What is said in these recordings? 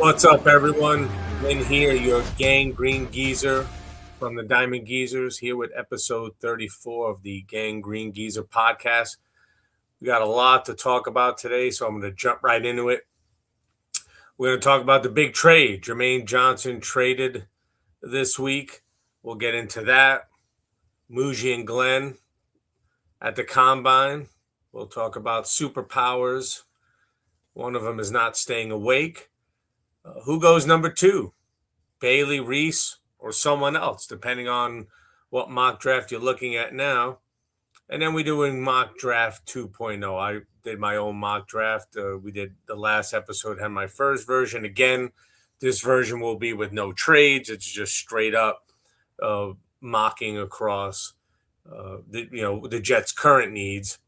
What's up, everyone? Lynn here, your gang green geezer from the Diamond Geezers, here with episode 34 of the Gang Green Geezer podcast. We got a lot to talk about today, so I'm going to jump right into it. We're going to talk about the big trade. Jermaine Johnson traded this week. We'll get into that. Mougey and Glenn at the combine. We'll talk about superpowers. One of them is not staying awake. Who goes number 2? Bailey, Reese, or someone else, depending on what mock draft you're looking at now. And then we're doing mock draft 2.0. I did my own mock draft. We did the last episode, had my first version. Again, this version will be with no trades. It's just straight up mocking across the Jets' current needs.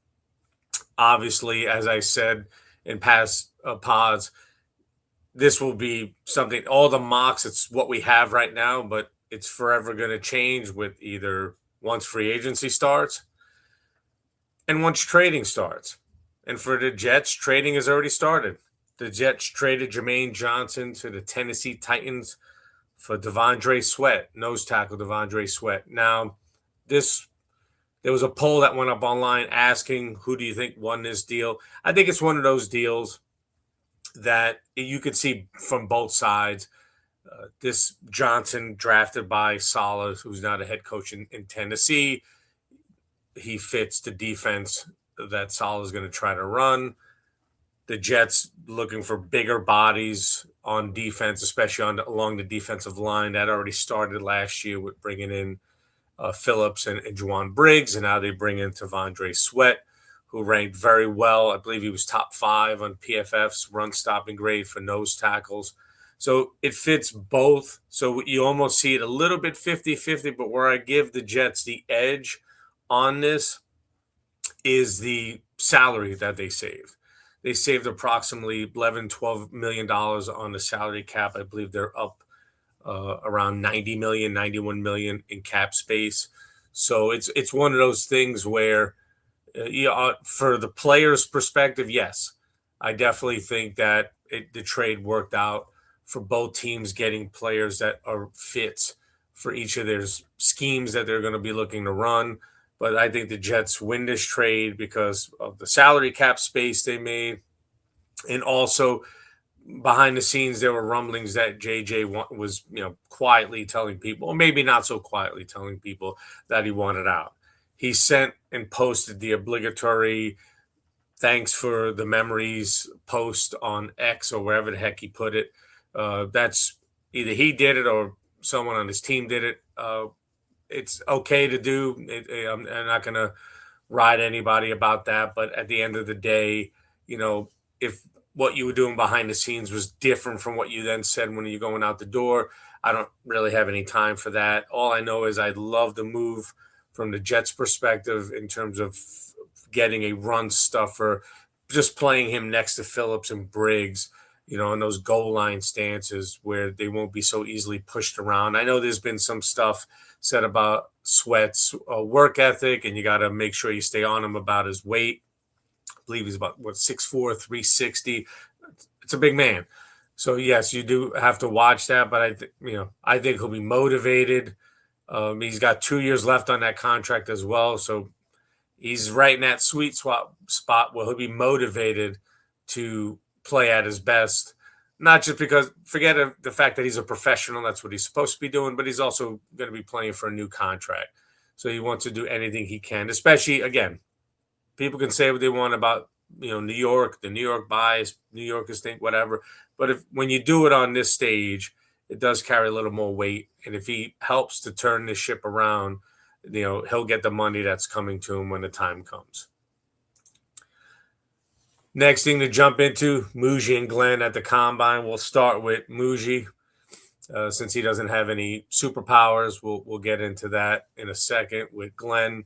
Obviously, as I said in past pods, this will be something, all the mocks, it's what we have right now, but it's forever going to change with either once free agency starts and once trading starts. And for the Jets, trading has already started. The Jets traded Jermaine Johnson to the Tennessee Titans for Devondre Sweat, nose tackle Devondre Sweat. Now, there was a poll that went up online asking, who do you think won this deal? I think it's one of those deals that you could see from both sides. This Johnson, drafted by Saleh, who's not a head coach in Tennessee, he fits the defense that Saleh is going to try to run. The Jets looking for bigger bodies on defense, especially along the defensive line. That already started last year with bringing in Phillips and Juwan Briggs, and now they bring in Devondre Sweat, who ranked very well. I believe he was top 5 on PFF's run stopping grade for nose tackles. So it fits both. So you almost see it a little bit 50-50, but where I give the Jets the edge on this is the salary that they saved. They saved approximately $11-12 million on the salary cap. I believe they're up around 90 million, 91 million in cap space. So it's one of those things where for the player's perspective, yes, I definitely think that the trade worked out for both teams, getting players that are fits for each of their schemes that they're going to be looking to run. But I think the Jets win this trade because of the salary cap space they made. And also behind the scenes, there were rumblings that JJ was, quietly telling people, or maybe not so quietly telling people, that he wanted out. He sent and posted the obligatory thanks for the memories post on X or wherever the heck he put it. That's either he did it or someone on his team did it. It's okay to do. I'm not going to ride anybody about that. But at the end of the day, if what you were doing behind the scenes was different from what you then said when you're going out the door, I don't really have any time for that. All I know is I love the move from the Jets' perspective in terms of getting a run stuffer, just playing him next to Phillips and Briggs, in those goal line stances where they won't be so easily pushed around. I know there's been some stuff said about Sweat's work ethic, and you got to make sure you stay on him about his weight. I believe he's about 6'4", 360. It's a big man. So yes, you do have to watch that, but I think he'll be motivated. He's got 2 years left on that contract as well. So he's right in that sweet spot where he'll be motivated to play at his best. Not just because, forget the fact that he's a professional, that's what he's supposed to be doing, but he's also going to be playing for a new contract. So he wants to do anything he can, especially, again, people can say what they want about, New York, the New York bias, New Yorkers think whatever. But when you do it on this stage, it does carry a little more weight. And if he helps to turn this ship around, he'll get the money that's coming to him when the time comes. Next thing to jump into, Mougey and Glenn at the combine. We'll start with Mougey. Since he doesn't have any superpowers, we'll get into that in a second with Glenn.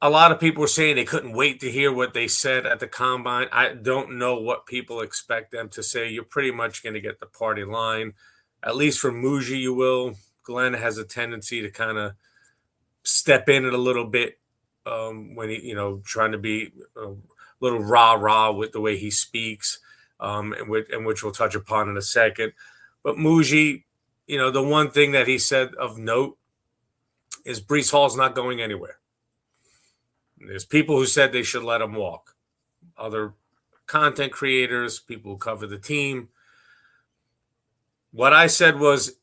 A lot of people were saying they couldn't wait to hear what they said at the combine. I don't know what people expect them to say. You're pretty much going to get the party line. At least for Mougey, you will. Glenn has a tendency to kind of step in it a little bit when he, trying to be a little rah-rah with the way he speaks. and which we'll touch upon in a second. But Mougey, the one thing that he said of note is Breece Hall's not going anywhere. There's people who said they should let him walk. Other content creators, people who cover the team. What I said was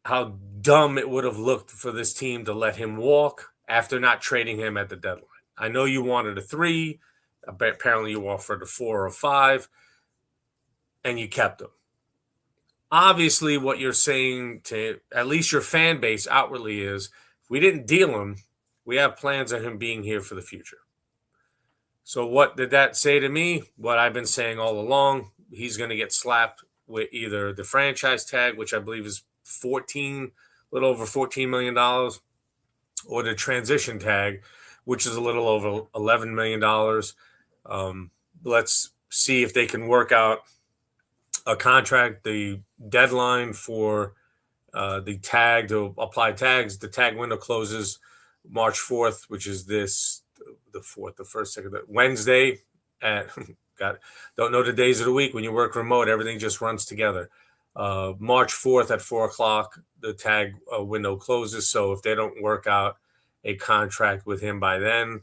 how dumb it would have looked for this team to let him walk after not trading him at the deadline. I know you wanted a 3. Apparently you offered a 4 or 5, and you kept him. Obviously, what you're saying to at least your fan base outwardly is, if we didn't deal him, we have plans on him being here for the future. So what did that say to me? What I've been saying all along, he's going to get slapped with either the franchise tag, which I believe is a little over $14 million, or the transition tag, which is a little over $11 million. Let's see if they can work out a contract. The deadline for the tag to apply tags, the tag window closes March 4th, which is Wednesday at don't know the days of the week. When you work remote, everything just runs together. March 4th at 4:00, the tag window closes. So if they don't work out a contract with him by then,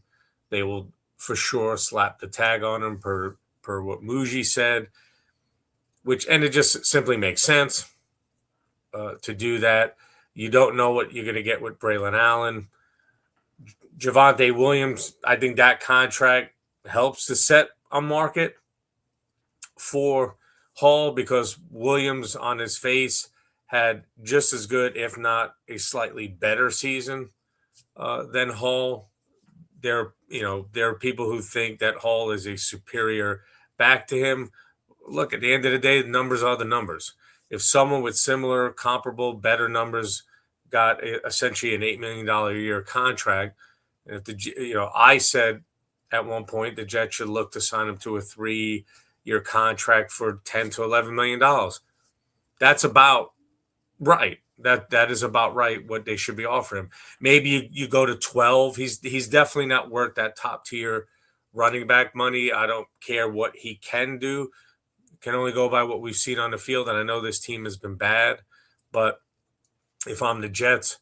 they will for sure slap the tag on him per what Mougey said, and it just simply makes sense to do that. You don't know what you're going to get with Braylon Allen. Javonte Williams, I think that contract helps to set a market for Hall, because Williams on his face had just as good, if not a slightly better season than Hall. There are people who think that Hall is a superior back to him. Look, at the end of the day, the numbers are the numbers. If someone with similar, comparable, better numbers got essentially an $8 million a year contract, and if I said at one point the Jets should look to sign him to a 3-year contract for $10 to $11 million. That's about right. That is about right what they should be offering him. Maybe you go to 12. He's definitely not worth that top tier running back money. I don't care what he can do. Can only go by what we've seen on the field. And I know this team has been bad, but if I'm the Jets,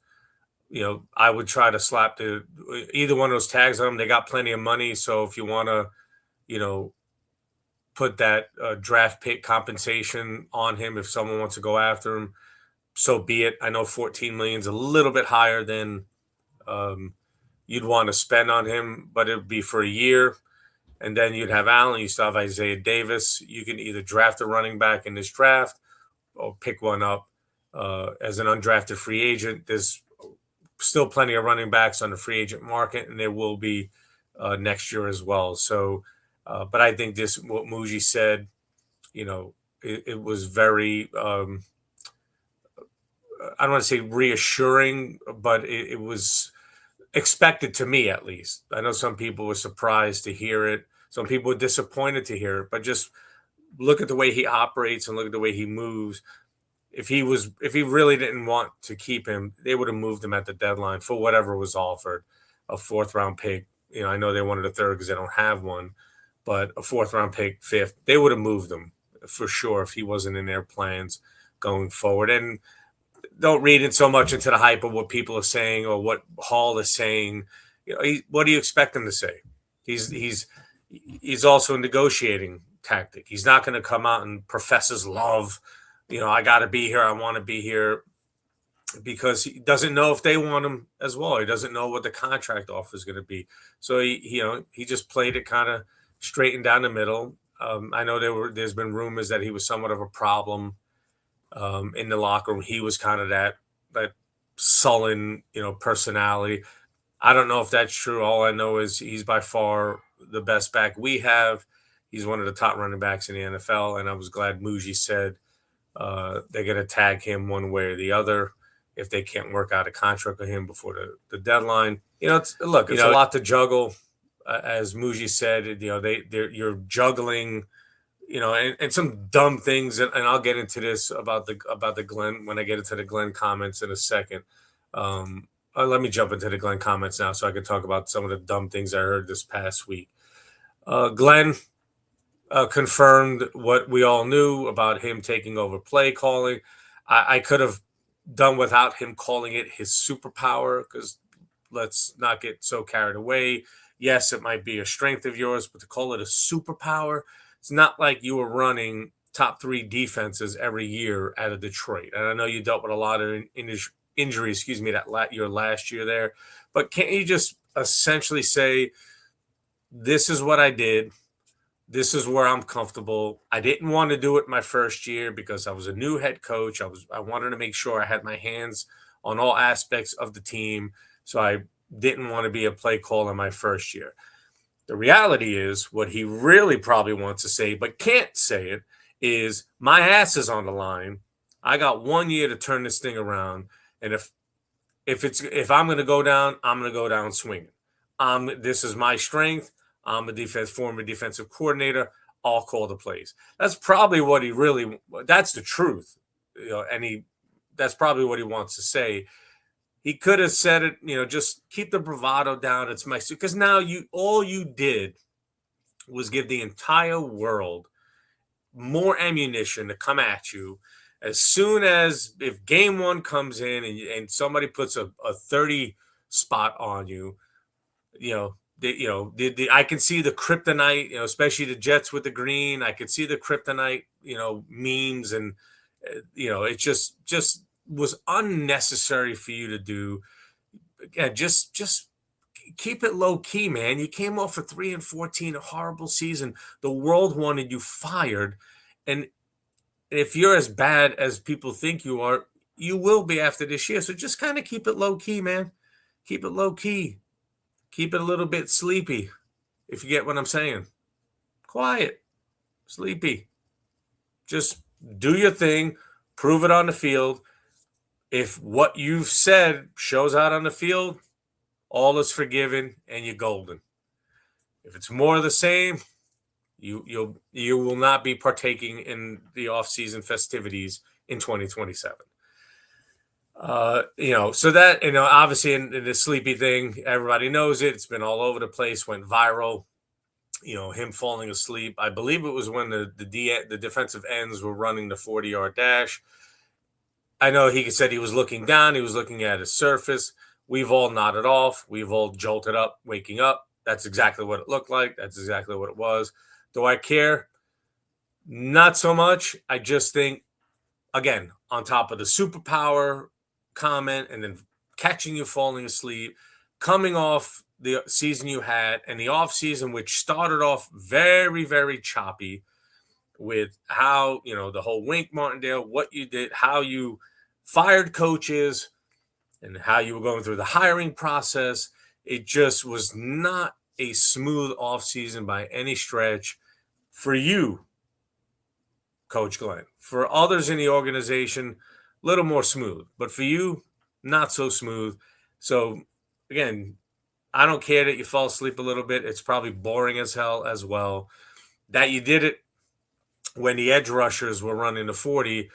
I would try to slap either one of those tags on them. They got plenty of money. So if you want to, put that draft pick compensation on him, if someone wants to go after him, so be it. I know 14 million is a little bit higher than you'd want to spend on him, but it would be for a year. And then you'd have Allen. You still have Isaiah Davis. You can either draft a running back in this draft or pick one up as an undrafted free agent. There's still plenty of running backs on the free agent market, and there will be next year as well. So, but I think what Mougey said, it was very, I don't want to say reassuring, but it was expected to me, at least. I know some people were surprised to hear it. Some people were disappointed to hear it, but just look at the way he operates and look at the way he moves. If he really didn't want to keep him, they would have moved him at the deadline for whatever was offered, a 4th-round pick. I know they wanted a 3rd because they don't have one, but a 4th-round pick, 5th, they would have moved him for sure if he wasn't in their plans going forward. And don't read in so much into the hype of what people are saying or what Hall is saying. What do you expect him to say? He's also a negotiating tactic. He's not going to come out and profess his love. I got to be here. I want to be here, because he doesn't know if they want him as well. He doesn't know what the contract offer is going to be. So he just played it kind of straight and down the middle. I know there's been rumors that he was somewhat of a problem in the locker room. He was kind of that sullen, personality. I don't know if that's true. All I know is he's by far the best back we have. He's one of the top running backs in the NFL, and I was glad Mougey said they're going to tag him one way or the other if they can't work out a contract with him before the deadline. It's a lot to juggle. As Mougey said, you're juggling, and some dumb things. And I'll get into this about the Glenn when I get into the Glenn comments in a second. Let me jump into the Glenn comments now so I can talk about some of the dumb things I heard this past week. Glenn, confirmed what we all knew about him taking over play calling. I could have done without him calling it his superpower, because let's not get so carried away. Yes, it might be a strength of yours, but to call it a superpower, it's not like you were running top three defenses every year out of Detroit. And I know you dealt with a lot of injuries, your last year there. But can't you just essentially say, this is what I did. This is where I'm comfortable. I didn't want to do it my first year because I was a new head coach. I wanted to make sure I had my hands on all aspects of the team. So I didn't want to be a play caller my first year. The reality is, what he really probably wants to say, but can't say it, is my ass is on the line. I got 1 year to turn this thing around. And if I'm going to go down, I'm going to go down swinging. This is my strength. I'm a former defensive coordinator. I'll call the plays. That's probably what he really, that's the truth. That's probably what he wants to say. He could have said it, just keep the bravado down. It's my, because now all you did was give the entire world more ammunition to come at you. As soon as, if game one comes in and somebody puts a 30 spot on you, I can see the kryptonite, especially the Jets with the green. I could see the kryptonite, memes, and it just was unnecessary for you to do. Yeah, just keep it low key, man. You came off a 3-14, a horrible season. The world wanted you fired, and if you're as bad as people think you are, you will be after this year. So just kind of keep it low key, man. Keep it low key. Keep it a little bit sleepy, if you get what I'm saying. Quiet, sleepy. Just do your thing, prove it on the field. If what you've said shows out on the field, all is forgiven and you're golden. If it's more of the same, you will not be partaking in the off-season festivities in 2027. So that, obviously in the sleepy thing, everybody knows it. It's been all over the place, went viral. Him falling asleep. I believe it was when the defensive ends were running the 40-yard dash. I know he said he was looking down. He was looking at his surface. We've all nodded off. We've all jolted up, waking up. That's exactly what it looked like. That's exactly what it was. Do I care? Not so much. I just think, again, on top of the superpower comment and then catching you falling asleep, coming off the season you had and the off season, which started off very, very choppy with how, the whole Wink Martindale, what you did, how you fired coaches and how you were going through the hiring process. It just was not a smooth off season by any stretch for you, Coach Glenn. For others in the organization, a little more smooth, but for you, not so smooth. So again, I don't care that you fall asleep a little bit. It's probably boring as hell as well. That you did it when the edge rushers were running the 40,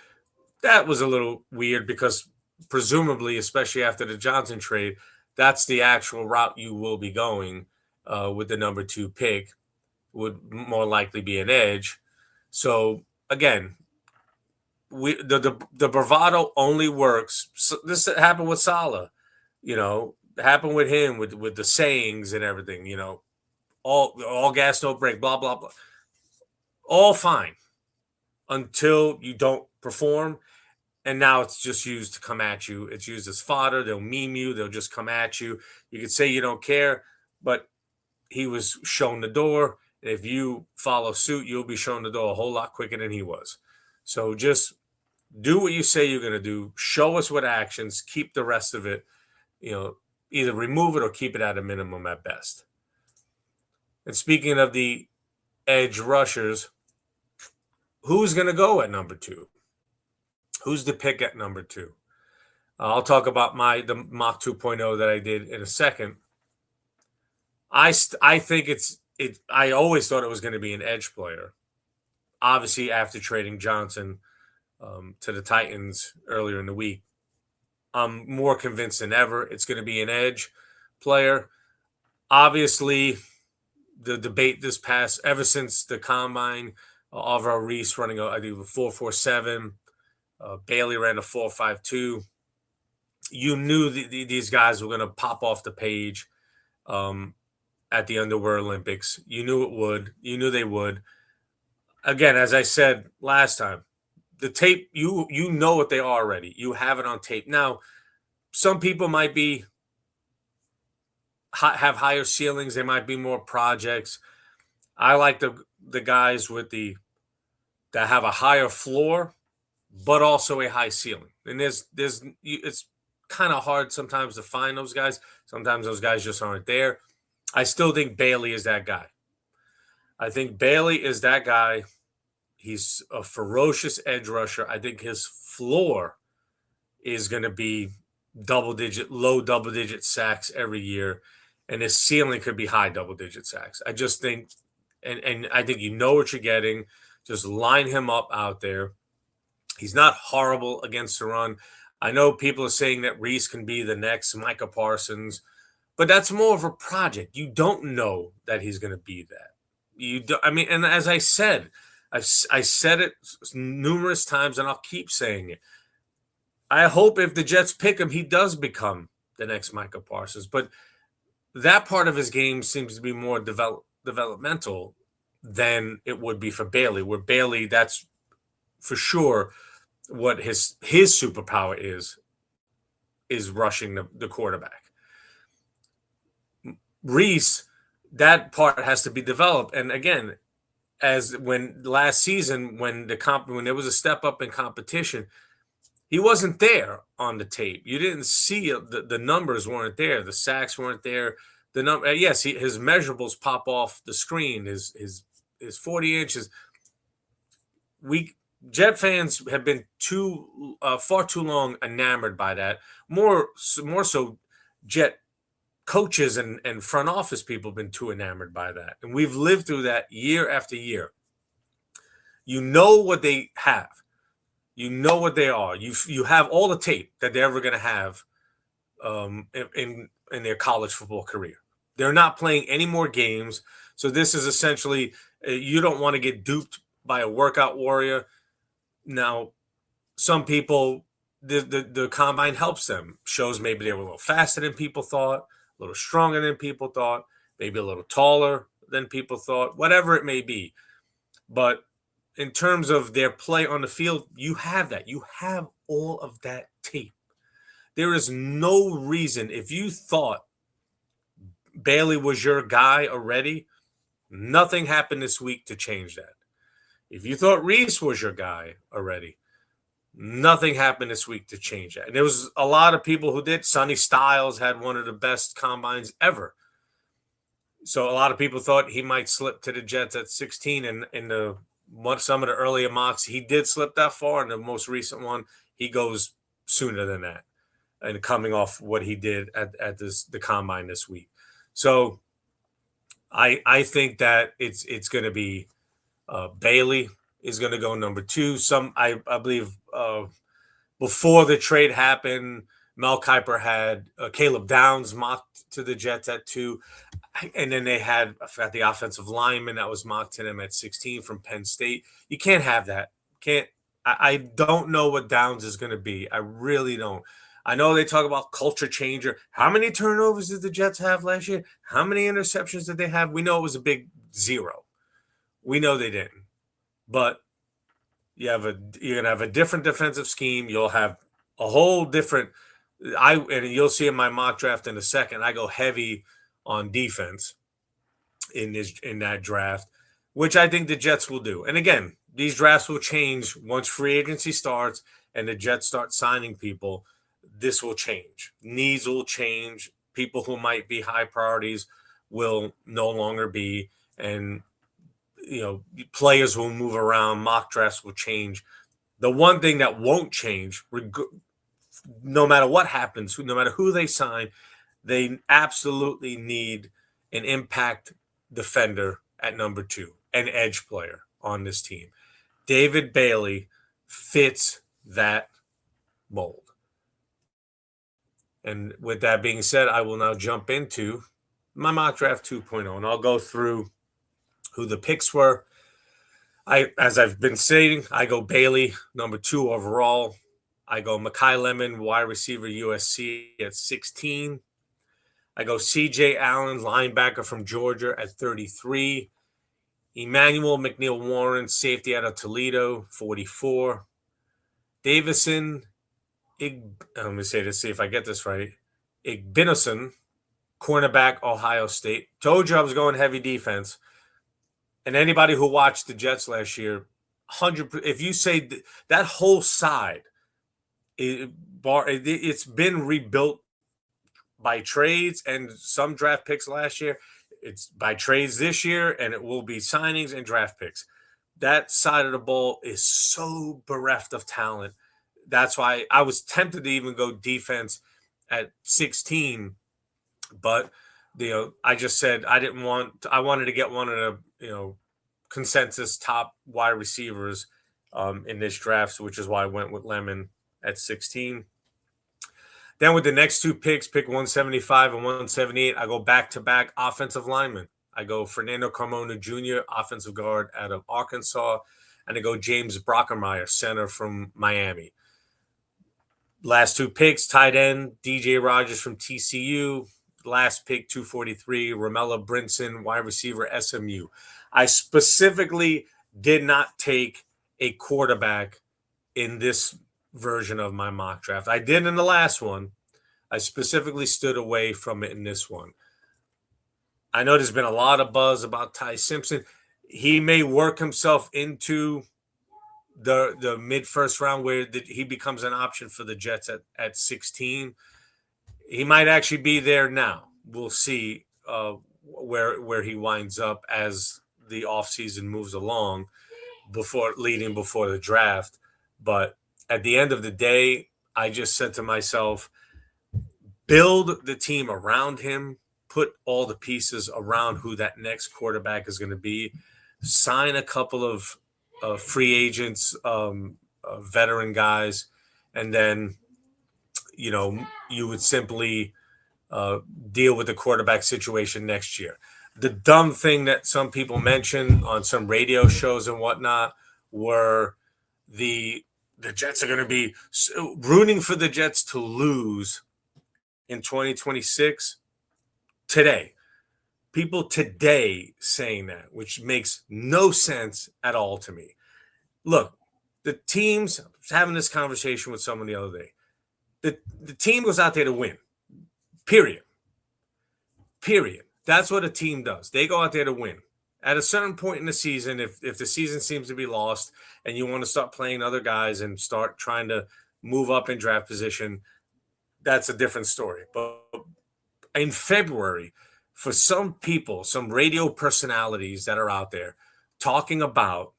that was a little weird because presumably, especially after the Johnson trade, that's the actual route you will be going with the number 2 pick, would more likely be an edge. So again, the bravado only works. So this happened with Saleh, happened with him with the sayings and everything, all gas, no brake, blah, blah, blah. All fine until you don't perform. And now it's just used to come at you. It's used as fodder. They'll meme you. They'll just come at you. You could say you don't care, but he was shown the door. And if you follow suit, you'll be shown the door a whole lot quicker than he was. So just do what you say you're going to do. Show us with actions. Keep the rest of it, either remove it or keep it at a minimum at best. And speaking of the edge rushers, who's going to go at number 2? Who's the pick at number 2? I'll talk about the mock 2.0 that I did in a second. I think I always thought it was going to be an edge player. Obviously, after trading Johnson to the Titans earlier in the week, I'm more convinced than ever it's going to be an edge player. Obviously, the debate this past ever since the combine. Alvaro Reese running I think a 4.47. Bailey ran a 4.52. You knew these guys were going to pop off the page at the Underwear Olympics. You knew it would. You knew they would. Again, as I said last time, the tape, you know what they are already. You have it on tape. Now, some people might have higher ceilings. They might be more projects. I like the guys that have a higher floor, but also a high ceiling. And it's kind of hard sometimes to find those guys. Sometimes those guys just aren't there. I still think Bailey is that guy. I think Bailey is that guy. He's a ferocious edge rusher. I think his floor is going to be low double digit sacks every year. And his ceiling could be high double digit sacks. I just think, and I think you know what you're getting. Just line him up out there. He's not horrible against the run. I know people are saying that Reese can be the next Micah Parsons, but that's more of a project. You don't know that he's going to be that. You do, I mean, and as I said, I said it numerous times, and I'll keep saying it. I hope if the Jets pick him, he does become the next Micah Parsons. But that part of his game seems to be more developmental than it would be for Bailey. Where Bailey, that's for sure what his superpower is rushing the quarterback. Reese, that part has to be developed. And again, as when last season, when there was a step up in competition, he wasn't there on the tape. You didn't see the numbers weren't there. The sacks weren't there. Yes, his measurables pop off the screen. His 40 inches. Jet fans have been far too long enamored by that. More so, Jet coaches and front office people have been too enamored by that. And we've lived through that year after year. You know what they have. You know what they are. You have all the tape that they're ever going to have in their college football career. They're not playing any more games. So this is essentially, you don't want to get duped by a workout warrior. Now, some people, the combine helps them. Shows maybe they were a little faster than people thought, a little stronger than people thought, maybe a little taller than people thought, whatever it may be. But in terms of their play on the field, you have that. You have all of that tape. There is no reason, if you thought Bailey was your guy already, nothing happened this week to change that. If you thought Reese was your guy already, nothing happened this week to change that. And there was a lot of people who did. Sonny Styles had one of the best combines ever. So a lot of people thought he might slip to the Jets at 16. And in some of the earlier mocks, he did slip that far. In the most recent one, he goes sooner than that. And coming off what he did at the combine this week. So I think that it's going to be Bailey is going to go number 2. I believe before the trade happened, Mel Kiper had Caleb Downs mocked to the Jets at 2. And then they had, I forgot the offensive lineman that was mocked to them at 16 from Penn State. You can't have that. I don't know what Downs is going to be. I really don't. I know they talk about culture changer. How many turnovers did the Jets have last year? How many interceptions did they have? We know it was a big 0. We know they didn't. But you're gonna have a different defensive scheme. You'll have a whole different. And you'll see in my mock draft in a second. I go heavy on defense in that draft, which I think the Jets will do. And again, these drafts will change once free agency starts and the Jets start signing people. This will change. Needs will change. People who might be high priorities will no longer be, and players will move around. Mock drafts will change. The one thing that won't change, no matter what happens, no matter who they sign, they absolutely need an impact defender at number 2, an edge player on this team. David Bailey fits that mold. And with that being said, I will now jump into my mock draft 2.0, and I'll go through who the picks were. As I've been saying, I go Bailey, number 2 overall. I go Mekhi Lemon, wide receiver, USC at 16. I go C.J. Allen, linebacker from Georgia at 33. Emmanuel McNeil-Warren, safety out of Toledo, 44. Davison, let me say this, see if I get this right. Igbinosun, cornerback, Ohio State. Told you I was going heavy defense. And anybody who watched the Jets last year, 100. If you say that whole side, it's been rebuilt by trades and some draft picks last year. It's by trades this year, and it will be signings and draft picks. That side of the ball is so bereft of talent. That's why I was tempted to even go defense at 16, but I just said I wanted to get one of the consensus top wide receivers in this draft, which is why I went with Lemon at 16. Then with the next 2 picks, pick 175 and 178, I go back-to-back offensive linemen. I go Fernando Carmona Jr., offensive guard out of Arkansas, and I go James Brockermeyer, center from Miami. Last 2 picks, tight end, DJ Rogers from TCU. Last pick, 243, Romello Brinson, wide receiver, SMU. I specifically did not take a quarterback in this version of my mock draft. I did in the last one. I specifically stood away from it in this one. I know there's been a lot of buzz about Ty Simpson. He may work himself into the mid-first round where he becomes an option for the Jets at 16. He might actually be there now. We'll see where he winds up as the offseason moves along before the draft. But at the end of the day, I just said to myself, build the team around him, put all the pieces around who that next quarterback is going to be, sign a couple of free agents, veteran guys, and then, you would simply deal with the quarterback situation next year. The dumb thing that some people mentioned on some radio shows and whatnot were the Jets are going to be rooting for the Jets to lose in 2026 today. People today saying that, which makes no sense at all to me. Look, the teams, I was having this conversation with someone the other day. The team goes out there to win. Period. That's what a team does. They go out there to win. At a certain point in the season, if the season seems to be lost and you want to start playing other guys and start trying to move up in draft position, that's a different story. But in February, for some people, some radio personalities that are out there talking about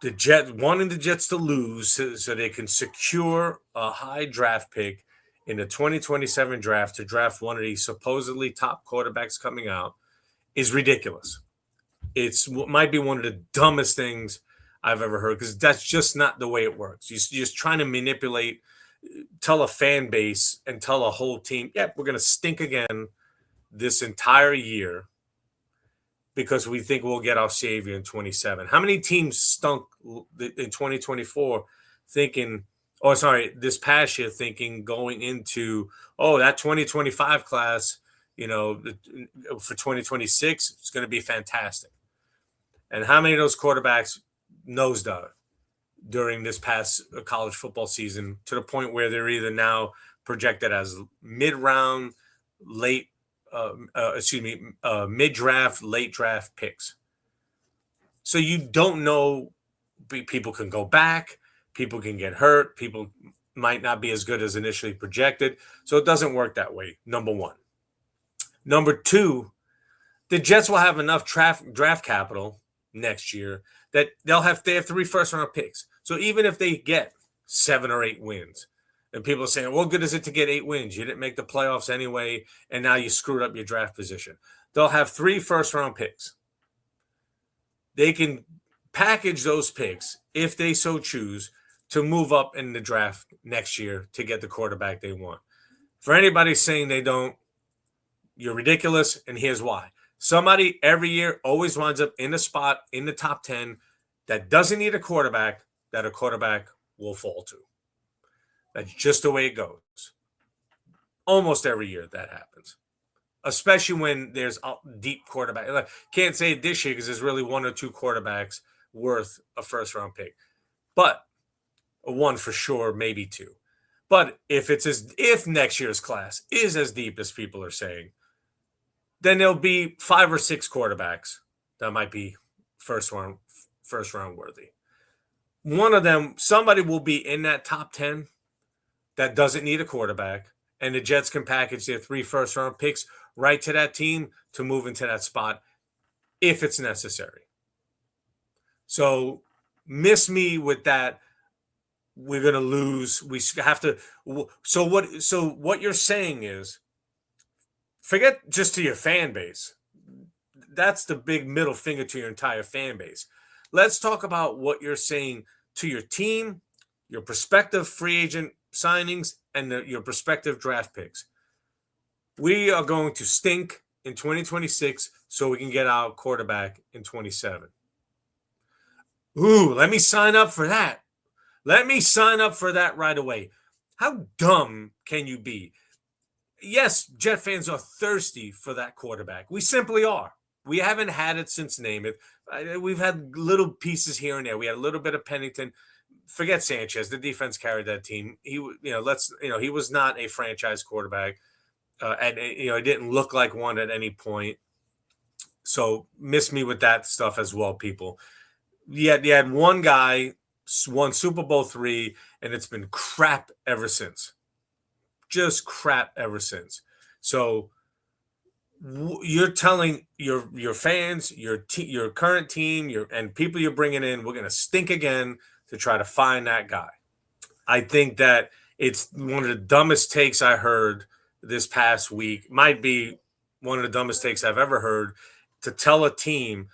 the Jets, wanting the Jets to lose so they can secure a high draft pick in the 2027 draft to draft one of these supposedly top quarterbacks coming out is ridiculous. Might be one of the dumbest things I've ever heard, because that's just not the way it works. You're just trying to manipulate, tell a fan base and tell a whole team, we're going to stink again this entire year because we think we'll get our savior in 27. How many teams stunk in 2024 this past year thinking going into, that 2025 class, for 2026, it's going to be fantastic. And how many of those quarterbacks nosedive during this past college football season to the point where they're either now projected as mid-round, mid-draft, late draft picks. So you don't know. People can go back. People can get hurt. People might not be as good as initially projected. So it doesn't work that way, number one. Number two, the Jets will have enough draft capital next year that they have 3 first-round picks. So even if they get 7 or 8 wins, and people are saying, what good is it to get 8 wins? You didn't make the playoffs anyway, and now you screwed up your draft position. They'll have 3 first-round picks. They can package those picks, if they so choose, to move up in the draft next year to get the quarterback they want. For anybody saying they don't, You're ridiculous, and here's why. Somebody every year always winds up in a spot in the top 10 that doesn't need a quarterback that a quarterback will fall to. That's just the way it goes. Almost every year that happens, especially when there's a deep quarterback. Like, can't say it this year because there's really one or two quarterbacks worth a first-round pick, but one for sure, maybe two. But if next year's class is as deep as people are saying, then there'll be 5 or 6 quarterbacks that might be first round worthy. One of them, somebody will be in that top 10 that doesn't need a quarterback, and the Jets can package their 3 first-round picks right to that team to move into that spot if it's necessary. So miss me with that. We're going to lose. We have to. So what you're saying is, forget just to your fan base. That's the big middle finger to your entire fan base. Let's talk about what you're saying to your team, your prospective free agent signings, and your prospective draft picks. We are going to stink in 2026 so we can get our quarterback in 27. Ooh, let me sign up for that. Let me sign up for that right away. How dumb can you be? Yes, Jet fans are thirsty for that quarterback. We simply are. We haven't had it since Namath. We've had little pieces here and there. We had a little bit of Pennington. Forget Sanchez. The defense carried that team. He was not a franchise quarterback, and he didn't look like one at any point. So miss me with that stuff as well, people. You had one guy won Super Bowl III, and it's been crap ever since. Just crap ever since. So you're telling your fans, your current team, and people you're bringing in, we're going to stink again to try to find that guy. I think that it's one of the dumbest takes I heard this past week. Might be one of the dumbest takes I've ever heard, to tell a team,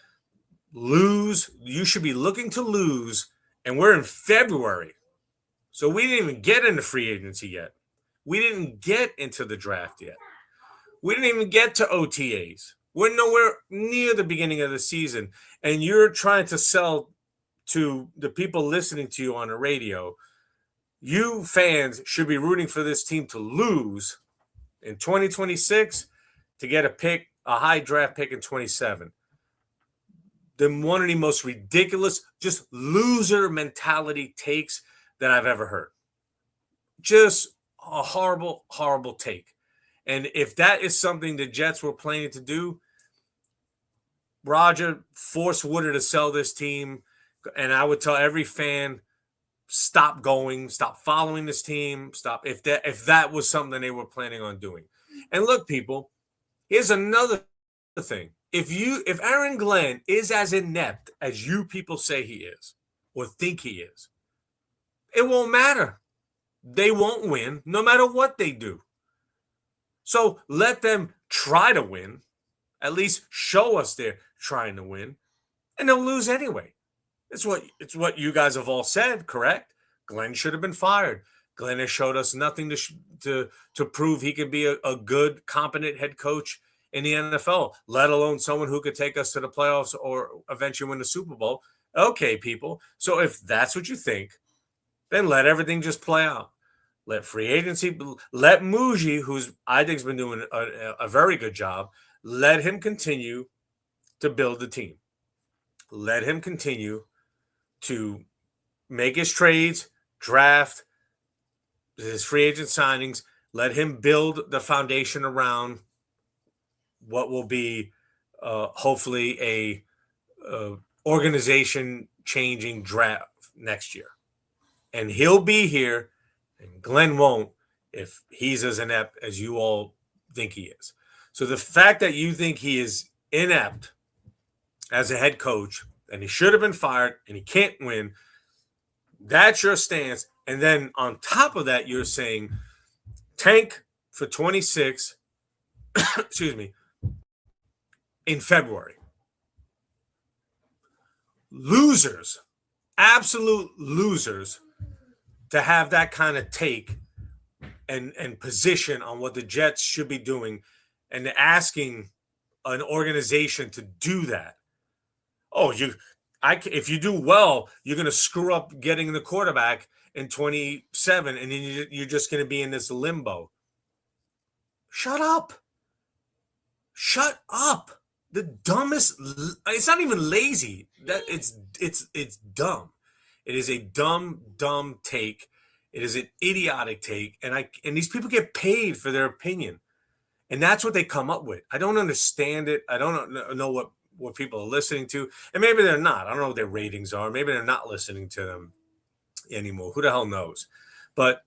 lose. You should be looking to lose. And we're in February. So we didn't even get into free agency yet. We didn't get into the draft yet. We didn't even get to OTAs. We're nowhere near the beginning of the season. And you're trying to sell to the people listening to you on the radio, you fans should be rooting for this team to lose in 2026 to get a high draft pick in 27. One of the most ridiculous, just loser mentality takes that I've ever heard. Just a horrible, horrible take. And if that is something the Jets were planning to do, Roger, force Woodard to sell this team. And I would tell every fan, stop following this team. Stop. If that was something they were planning on doing. And look, people, here's another thing. If Aaron Glenn is as inept as you people say he is or think he is, it won't matter. They won't win no matter what they do. So let them try to win, at least show us they're trying to win, and they'll lose anyway. It's what you guys have all said, correct? Glenn should have been fired. Glenn has showed us nothing to prove he can be a good, competent head coach in the NFL, let alone someone who could take us to the playoffs or eventually win the Super Bowl. Okay, people. So if that's what you think, then let everything just play out. Let free agency, let Mougey, who's I think has been doing a very good job, let him continue to build the team. Let him continue to make his trades, draft, his free agent signings. Let him build the foundation around what will be hopefully a organization changing draft next year. And he'll be here, and Glenn won't if he's as inept as you all think he is. So the fact that you think he is inept as a head coach and he should have been fired and he can't win, that's your stance. And then on top of that, you're saying tank for 26, excuse me, in February. Losers, absolute losers, to have that kind of take and position on what the Jets should be doing and asking an organization to do that. Oh, if you do well, you're going to screw up getting the quarterback in 27, and then you're just going to be in this limbo. Shut up. Shut up. The dumbest. It's not even lazy. That it's dumb. It is a dumb take. It is an idiotic take, and these people get paid for their opinion, and that's what they come up with. I don't understand it. I don't know what people are listening to, and maybe they're not. I don't know what their ratings are. Maybe they're not listening to them anymore. Who the hell knows? But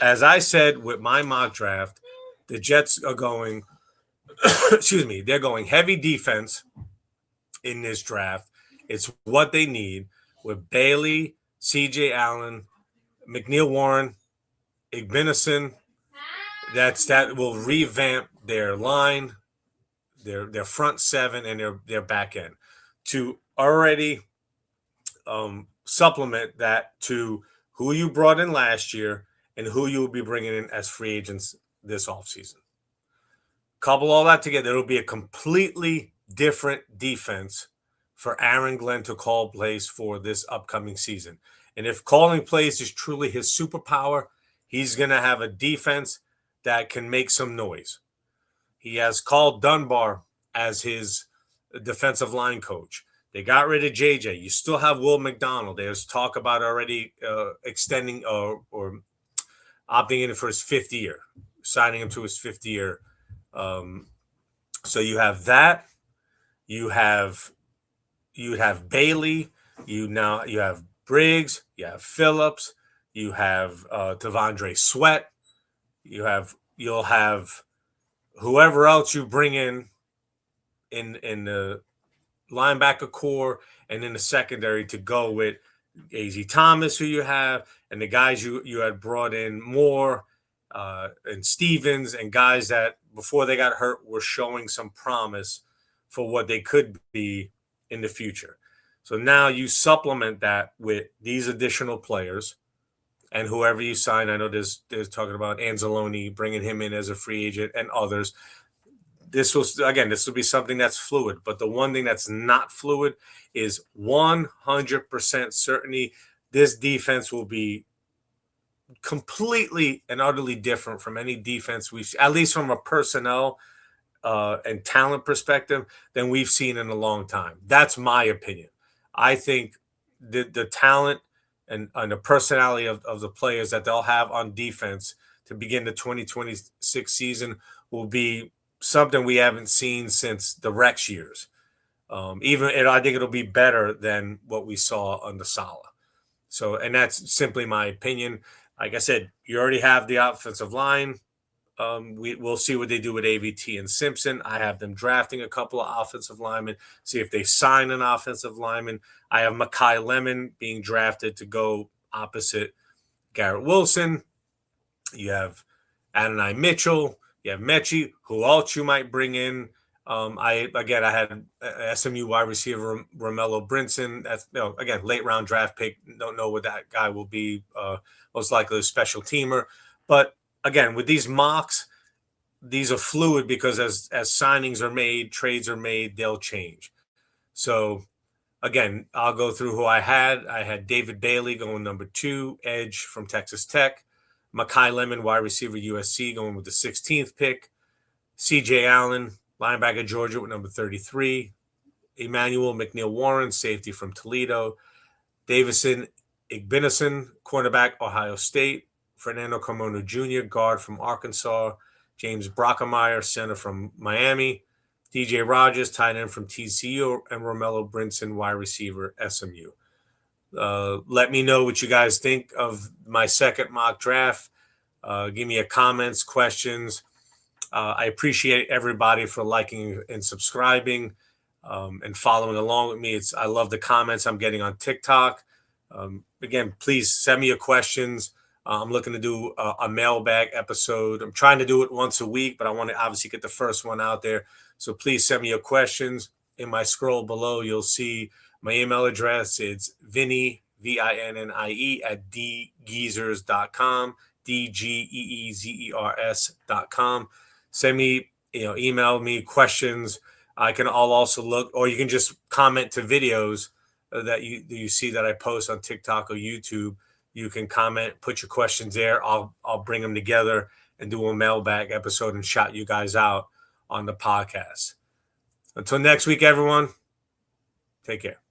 as I said with my mock draft, the Jets are going. Excuse me. They're going heavy defense in this draft. It's what they need with Bailey, C.J. Allen, McNeil Warren, Igbinison. That will revamp their line, their front seven, and their back end to already supplement that to who you brought in last year and who you will be bringing in as free agents this offseason. Couple all that together, it'll be a completely different defense for Aaron Glenn to call plays for this upcoming season. And if calling plays is truly his superpower, he's going to have a defense that can make some noise. He has called Dunbar as his defensive line coach. They got rid of JJ. You still have Will McDonald. There's talk about already extending or opting in for his fifth year, signing him to his fifth year. So you have that. You have Bailey. You have Briggs. You have Phillips. You have Devondre Sweat. You'll have whoever else you bring in the linebacker core and in the secondary to go with A.Z. Thomas, who you have, and the guys you had brought in Moore and Stevens, and guys that before they got hurt were showing some promise for what they could be in the future. So now you supplement that with these additional players and whoever you sign. I know there's talking about Anzalone, bringing him in as a free agent, and others. This will be something that's fluid. But the one thing that's not fluid is 100% certainty this defense will be completely and utterly different from any defense we've, at least from a personnel and talent perspective, than we've seen in a long time. That's my opinion. I think the talent and the personality of the players that they'll have on defense to begin the 2026 season will be something we haven't seen since the Rex years. I think it'll be better than what we saw under Saleh. So, and that's simply my opinion. Like I said, you already have the offensive line. We'll see what they do with AVT and Simpson. I have them drafting a couple of offensive linemen, see if they sign an offensive lineman. I have Mekhi Lemon being drafted to go opposite Garrett Wilson. You have Adonai Mitchell. You have Mechie. Who else you might bring in? I had SMU wide receiver Romello Brinson. That's late round draft pick. Don't know what that guy will be. Most likely a special teamer. But again, with these mocks, these are fluid because as signings are made, trades are made, they'll change. So again, I'll go through who I had. I had David Bailey going number 2, edge from Texas Tech. Mekhi Lemon, wide receiver USC, going with the 16th pick. C.J. Allen, linebacker Georgia with number 33. Emmanuel McNeil Warren, safety from Toledo. Davison Igbinison, cornerback, Ohio State. Fernando Carmona Jr., guard from Arkansas. James Brockemeyer, center from Miami. DJ Rogers, tight end from TCU. And Romello Brinson, wide receiver, SMU. Let me know what you guys think of my second mock draft. Give me a comments, questions. I appreciate everybody for liking and subscribing and following along with me. I love the comments I'm getting on TikTok. Again, please send me your questions. I'm looking to do a mailbag episode. I'm trying to do it once a week, but I want to obviously get the first one out there. So please send me your questions. In my scroll below, you'll see my email address. It's Vinnie, VINNIE, at dgeezers.com, DGEEZERS.com. Send me email me questions. I'll also look, or you can just comment to videos that you see that I post on TikTok or YouTube. You can comment, put your questions there. I'll bring them together and do a mailbag episode and shout you guys out on the podcast. Until next week, everyone, take care.